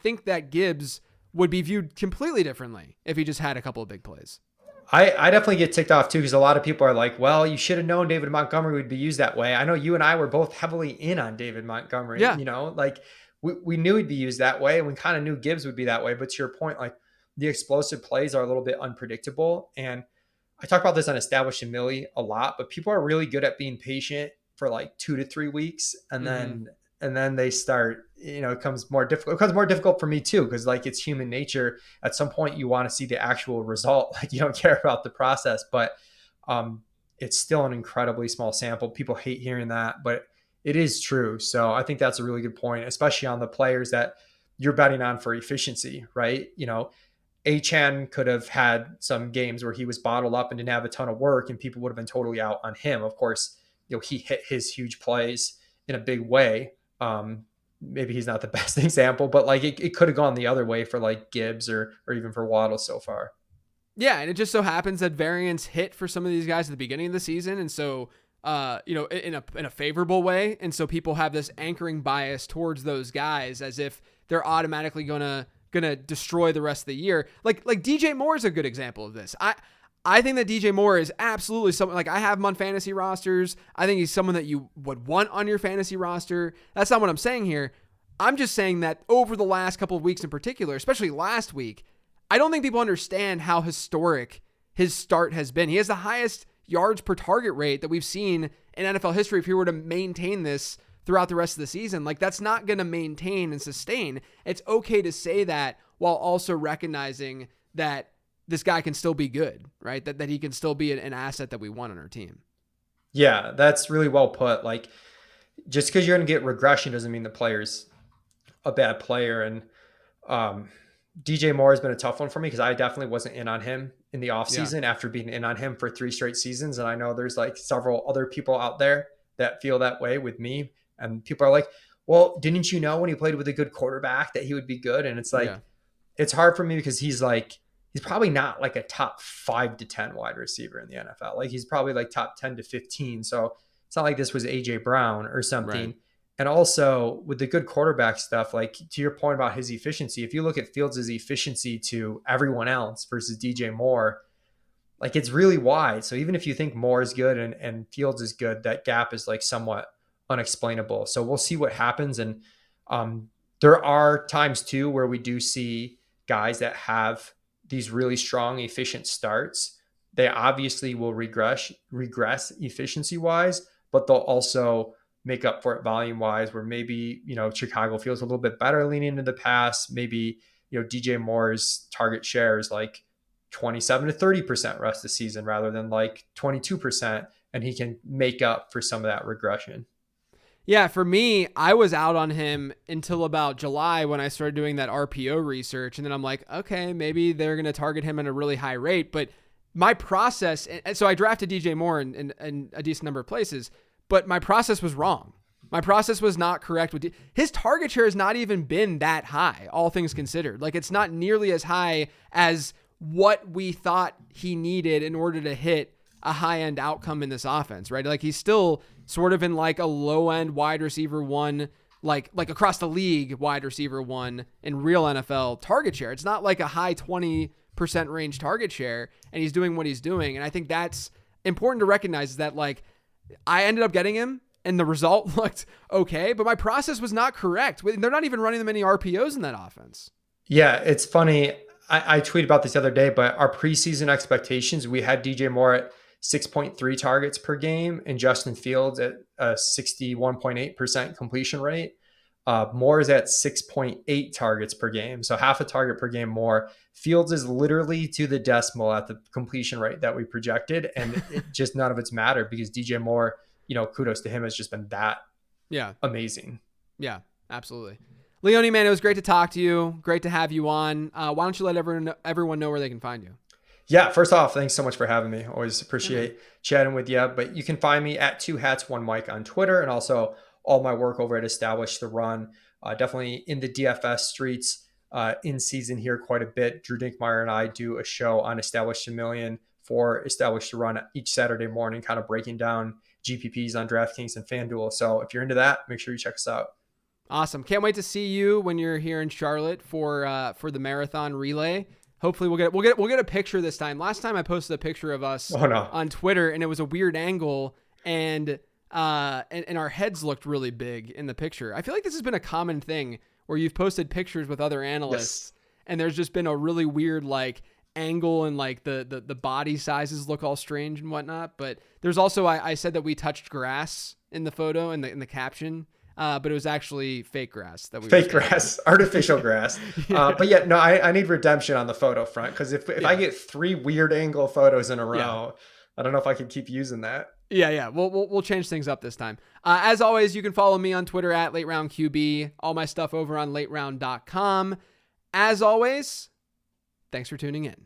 think that Gibbs would be viewed completely differently if he just had a couple of big plays. I definitely get ticked off too, because a lot of people are like, well, you should have known David Montgomery would be used that way. I know you and I were both heavily in on David Montgomery, Yeah. like we knew he'd be used that way. And we kind of knew Gibbs would be that way. But to your point, like the explosive plays are a little bit unpredictable. And I talk about this on Established and Millie a lot, but people are really good at being patient for like 2 to 3 weeks. And then they start, it becomes more difficult. It becomes more difficult for me too, because like it's human nature. At some point you want to see the actual result. Like you don't care about the process, but it's still an incredibly small sample. People hate hearing that, but it is true. So I think that's a really good point, especially on the players that you're betting on for efficiency, right? Achan could have had some games where he was bottled up and didn't have a ton of work, and people would have been totally out on him. Of course, he hit his huge plays in a big way. Maybe he's not the best example, but like it could have gone the other way for like Gibbs or even for Waddle so far. Yeah, and it just so happens that variance hit for some of these guys at the beginning of the season, and so in a favorable way, and so people have this anchoring bias towards those guys as if they're automatically gonna destroy the rest of the year. Like DJ Moore is a good example of this. I think that DJ Moore is absolutely someone, like I have him on fantasy rosters. I think he's someone that you would want on your fantasy roster. That's not what I'm saying here. I'm just saying that over the last couple of weeks in particular, especially last week, I don't think people understand how historic his start has been. He has the highest yards per target rate that we've seen in NFL history. If he were to maintain this throughout the rest of the season, like that's not going to maintain and sustain. It's okay to say that while also recognizing that this guy can still be good, right? That he can still be an asset that we want on our team. Yeah, that's really well put. Like just because you're going to get regression doesn't mean the player's a bad player. And DJ Moore has been a tough one for me, because I definitely wasn't in on him in the offseason after being in on him for 3 straight seasons. And I know there's like several other people out there that feel that way with me. And people are like, well, didn't you know when he played with a good quarterback that he would be good? And it's like, It's hard for me because he's probably not like a top 5 to 10 wide receiver in the NFL. Like he's probably like top 10 to 15. So it's not like this was AJ Brown or something. Right. And also with the good quarterback stuff, like to your point about his efficiency, if you look at Fields' efficiency to everyone else versus DJ Moore, like it's really wide. So even if you think Moore is good and Fields is good, that gap is like somewhat unexplainable. So we'll see what happens. And there are times too where we do see guys that have these really strong, efficient starts. They obviously will regress efficiency wise, but they'll also make up for it volume wise, where maybe, Chicago feels a little bit better leaning into the pass. Maybe, DJ Moore's target share is like 27 to 30% rest of the season rather than like 22%. And he can make up for some of that regression. Yeah, for me, I was out on him until about July when I started doing that RPO research. And then I'm like, okay, maybe they're going to target him at a really high rate. But my process, and so I drafted DJ Moore in a decent number of places, but my process was wrong. My process was not correct. His target share has not even been that high, all things considered. Like it's not nearly as high as what we thought he needed in order to hit a high-end outcome in this offense, right? Like he's still sort of in like a low-end wide receiver one, like across the league wide receiver one in real NFL target share. It's not like a high 20% range target share, and he's doing what he's doing. And I think that's important to recognize, is that like I ended up getting him and the result looked okay, but my process was not correct. They're not even running them any RPOs in that offense. Yeah, it's funny. I tweeted about this the other day, but our preseason expectations, we had DJ Moore at 6.3 targets per game and Justin Fields at a 61.8% completion rate. Moore is at 6.8 targets per game. So half a target per game more. Fields is literally to the decimal at the completion rate that we projected. And it just none of it's mattered because DJ Moore, kudos to him, has just been that Yeah. amazing. Yeah, absolutely. Leone, man, it was great to talk to you. Great to have you on. Why don't you let everyone know where they can find you? Yeah, first off, thanks so much for having me. Always Yeah, man. appreciate chatting with you. But you can find me at Two Hats One Mic on Twitter, and also all my work over at Establish the Run. Definitely in the DFS streets in season here quite a bit. Drew Dinkmeyer and I do a show on Establish a Million for Establish the Run each Saturday morning, kind of breaking down GPPs on DraftKings and FanDuel. So if you're into that, make sure you check us out. Awesome. Can't wait to see you when you're here in Charlotte for the marathon relay. Hopefully we'll get a picture this time. Last time I posted a picture of us Oh no. on Twitter and it was a weird angle and our heads looked really big in the picture. I feel like this has been a common thing where you've posted pictures with other analysts and there's just been a really weird like angle and like the body sizes look all strange and whatnot. But there's also I said that we touched grass in the photo in the caption. But it was actually fake grass that we fake grass, artificial grass. Yeah. But yeah, no, I need redemption on the photo front because if I get 3 weird angle photos in a row, I don't know if I can keep using that. Yeah. We'll change things up this time. As always, you can follow me on Twitter at LateRoundQB. All my stuff over on LateRound.com. As always, thanks for tuning in.